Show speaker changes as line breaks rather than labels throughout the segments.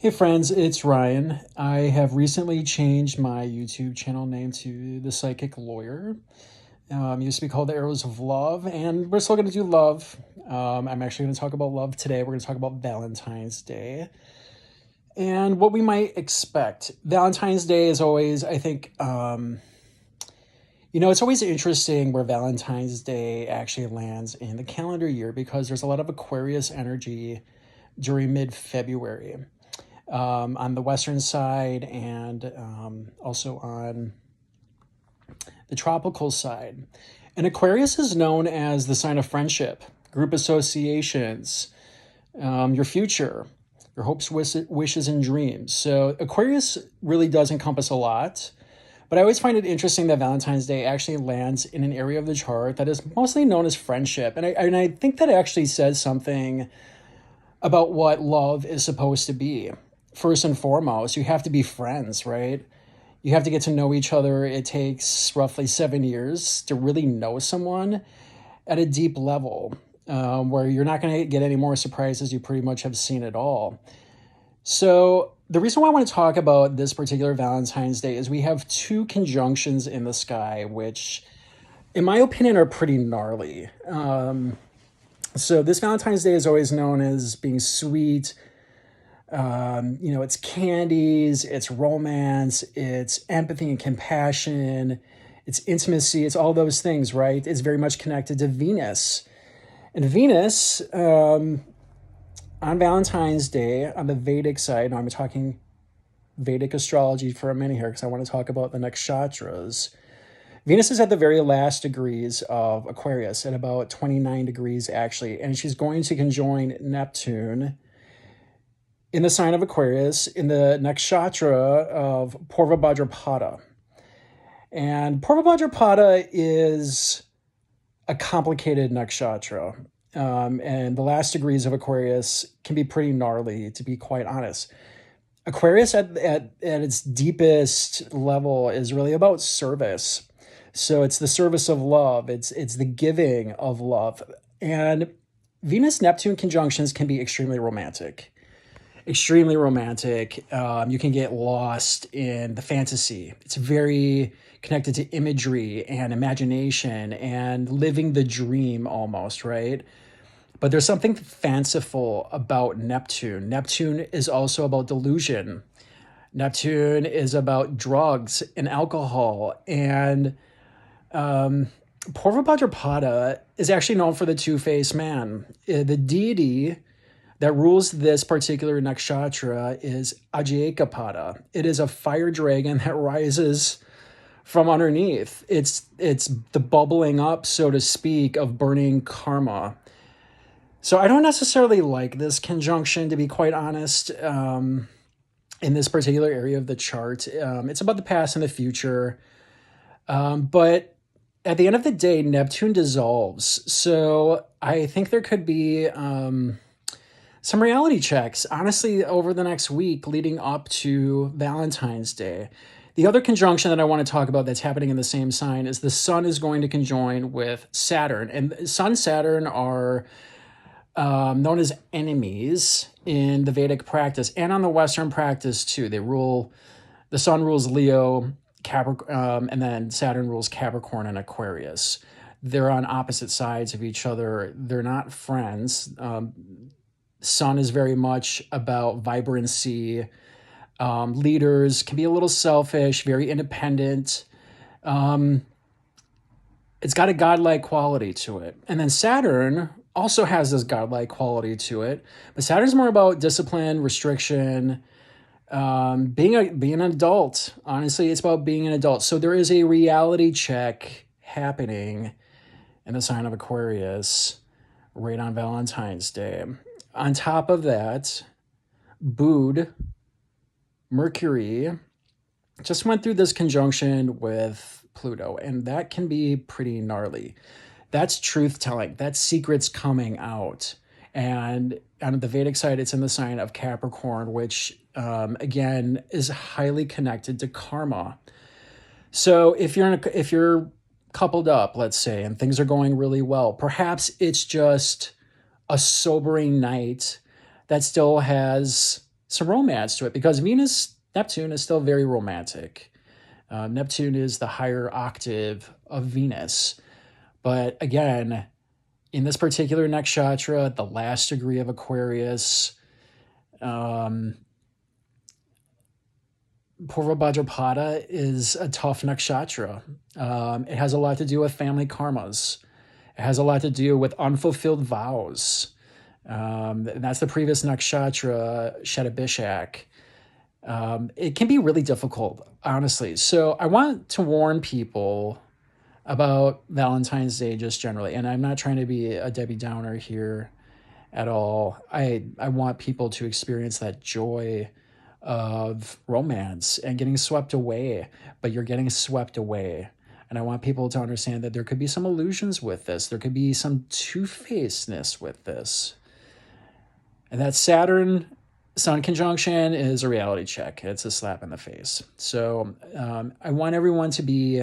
Hey friends, it's Ryan. I have recently changed my YouTube channel name to The Psychic Lawyer. Used to be called the Arrows of Love, and we're still going to do love. I'm actually going to talk about love today. We're going to talk about Valentine's Day and what we might expect. Valentine's Day is always, I think, it's always interesting where Valentine's Day actually lands in the calendar year because there's a lot of Aquarius energy during mid-February. On the western side and also on the tropical side. And Aquarius is known as the sign of friendship, group associations, your future, your hopes, wishes, and dreams. So Aquarius really does encompass a lot. But I always find it interesting that Valentine's Day actually lands in an area of the chart that is mostly known as friendship. And I think that actually says something about what love is supposed to be. First and foremost, you have to be friends, right? You have to get to know each other. It takes roughly 7 years to really know someone at a deep level, where you're not going to get any more surprises. You pretty much have seen it all. So the reason why I want to talk about this particular Valentine's Day is we have two conjunctions in the sky, which, in my opinion, are pretty gnarly. So this Valentine's Day is always known as being sweet. It's candies, it's romance, it's empathy and compassion, it's intimacy, it's all those things, right? It's very much connected to Venus. And Venus, on Valentine's Day, on the Vedic side, now I'm talking Vedic astrology for a minute here because I want to talk about the nakshatras. Venus is at the very last degrees of Aquarius, at about 29 degrees actually, and she's going to conjoin Neptune in the sign of Aquarius, in the nakshatra of Purva Bhadrapada. And Purva Bhadrapada is a complicated nakshatra. And the last degrees of Aquarius can be pretty gnarly, to be quite honest. Aquarius at its deepest level is really about service. So it's the service of love. It's the giving of love. And Venus-Neptune conjunctions can be extremely romantic. Extremely romantic. You can get lost in the fantasy. It's very connected to imagery and imagination and living the dream almost, right? But there's something fanciful about Neptune. Neptune is also about delusion. Neptune is about drugs and alcohol. And Purva Bhadrapada is actually known for the two-faced man. The deity that rules this particular nakshatra is Ajayakapada. It is a fire dragon that rises from underneath. It's the bubbling up, so to speak, of burning karma. So I don't necessarily like this conjunction, to be quite honest, in this particular area of the chart. It's about the past and the future. But at the end of the day, Neptune dissolves. So I think there could be some reality checks, honestly, over the next week leading up to Valentine's Day. The other conjunction that I want to talk about that's happening in the same sign is the Sun is going to conjoin with Saturn. And Sun and Saturn are known as enemies in the Vedic practice and on the Western practice too. The Sun rules Leo, Capricorn, and then Saturn rules Capricorn and Aquarius. They're on opposite sides of each other. They're not friends. Sun is very much about vibrancy. Leaders can be a little selfish, very independent. It's got a godlike quality to it. And then Saturn also has this godlike quality to it. But Saturn's more about discipline, restriction, being an adult. Honestly, it's about being an adult. So there is a reality check happening in the sign of Aquarius right on Valentine's Day. On top of that, Bud, Mercury, just went through this conjunction with Pluto, and that can be pretty gnarly. That's truth-telling. That's secrets coming out. And on the Vedic side, it's in the sign of Capricorn, which, again, is highly connected to karma. So if you're coupled up, let's say, and things are going really well, perhaps it's just a sobering night that still has some romance to it, because Venus, Neptune is still very romantic. Neptune is the higher octave of Venus. But again, in this particular nakshatra, the last degree of Aquarius, Purva Bhadrapada is a tough nakshatra. It has a lot to do with family karmas. It has a lot to do with unfulfilled vows. And that's the previous nakshatra, Shatabishak. It can be really difficult, honestly. So I want to warn people about Valentine's Day just generally. And I'm not trying to be a Debbie Downer here at all. I want people to experience that joy of romance and getting swept away, but you're getting swept away. And I want people to understand that there could be some illusions with this. There could be some two-facedness with this. And that Saturn Sun conjunction is a reality check. It's a slap in the face. So I want everyone to be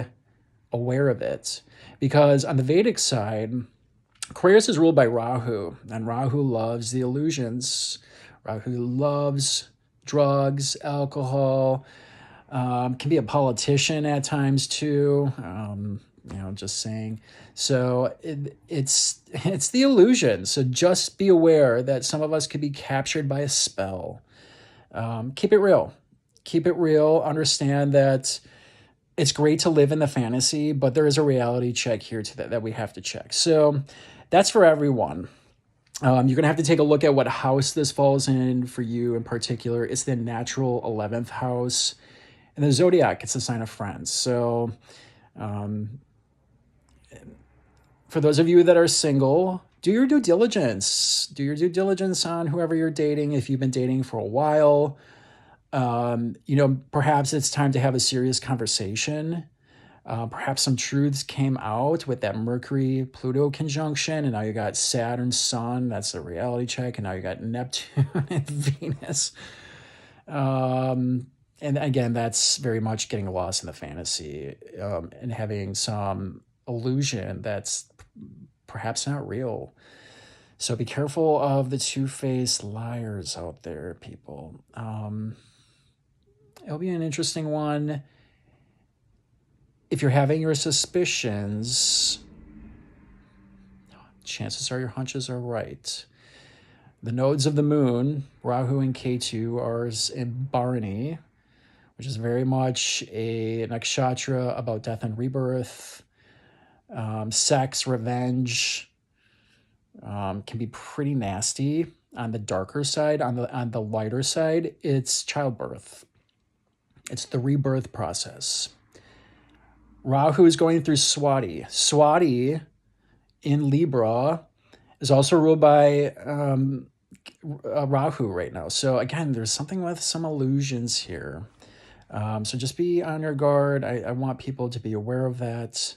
aware of it, because on the Vedic side, Aquarius is ruled by Rahu, and Rahu loves the illusions. Rahu loves drugs, alcohol, can be a politician at times too. Just saying. So it's the illusion. So just be aware that some of us could be captured by a spell. Keep it real. Keep it real. Understand that it's great to live in the fantasy, but there is a reality check here that we have to check. So that's for everyone. You're going to have to take a look at what house this falls in for you in particular. It's the natural 11th house. And the zodiac, it's the sign of Friends. So for those of you that are single, do your due diligence. Do your due diligence on whoever you're dating. If you've been dating for a while, perhaps it's time to have a serious conversation. Perhaps some truths came out with that Mercury-Pluto conjunction, and now you got Saturn, Sun, that's a reality check, and now you got Neptune and Venus. And again, that's very much getting lost in the fantasy and having some illusion that's perhaps not real. So be careful of the two-faced liars out there, people. It'll be an interesting one. If you're having your suspicions, chances are your hunches are right. The nodes of the moon, Rahu and Ketu, are in Bharani, which is very much a nakshatra about death and rebirth. Sex, revenge, can be pretty nasty on the darker side. On the lighter side, it's childbirth. It's the rebirth process. Rahu is going through Swati. Swati in Libra is also ruled by Rahu right now. So again, there's something with some illusions here. So just be on your guard. I want people to be aware of that.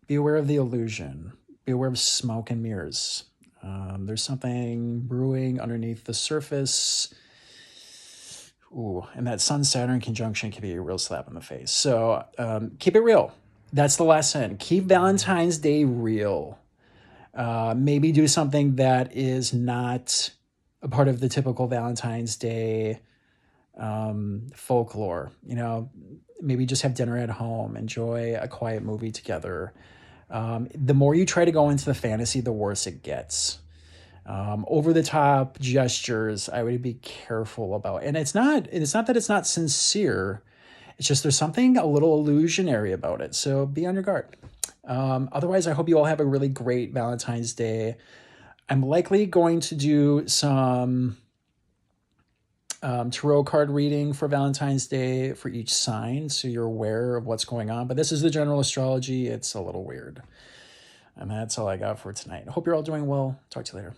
Be aware of the illusion. Be aware of smoke and mirrors. There's something brewing underneath the surface. Ooh, and that Sun-Saturn conjunction can be a real slap in the face. So keep it real. That's the lesson. Keep Valentine's Day real. Maybe do something that is not a part of the typical Valentine's Day folklore. Maybe just have dinner at home. Enjoy a quiet movie together. The more you try to go into the fantasy, the worse it gets. Over the top gestures, I would be careful about. And it's not that it's not sincere. It's just there's something a little illusionary about it. So be on your guard. Otherwise, I hope you all have a really great Valentine's Day. I'm likely going to do some tarot card reading for Valentine's Day for each sign, so you're aware of what's going on. But this is the general astrology. It's a little weird. And that's all I got for tonight. I hope you're all doing well. Talk to you later.